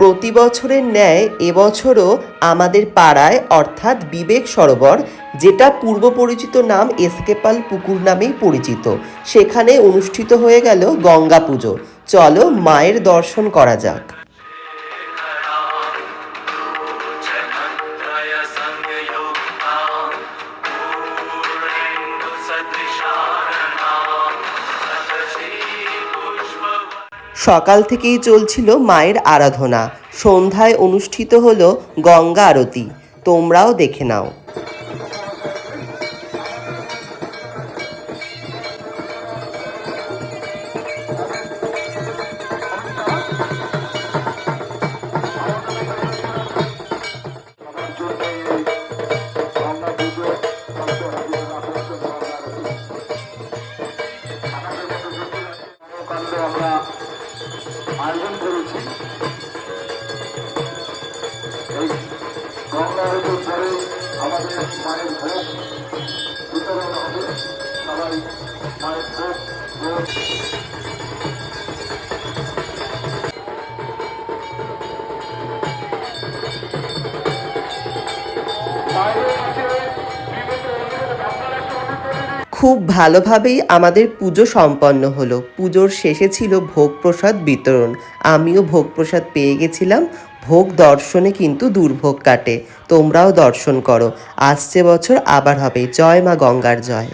প্রতি বছরের ন্যায় এবছরও আমাদের পাড়ায় অর্থাৎ বিবেক সরোবর, যেটা পূর্ব পরিচিত নাম এসকেপাল পুকুর নামেই পরিচিত, সেখানে অনুষ্ঠিত হয়ে গেল গঙ্গা পুজো। চলো মায়ের দর্শন করা যাক। সকাল থেকেই চলছিল মায়ের আরাধনা। সন্ধ্যায় অনুষ্ঠিত হলো গঙ্গা আরতি। তোমরাও দেখে নাও। আয়োজন করেছি এই গঙ্গা আরতির পরে আমাদের মায়ের ভোগ বিতরণ হবে। সবাই মায়ের ভোগ খুব ভালোভাবেই আমাদের পুজো সম্পন্ন হলো। পুজোর শেষে ছিল ভোগ প্রসাদ বিতরণ। আমিও ভোগ প্রসাদ পেয়ে গেছিলাম। ভোগ দর্শনে কিন্তু দুর্ভোগ কাটে। তোমরাও দর্শন করো। আসছে বছর আবার হবে। জয় মা গঙ্গার জয়।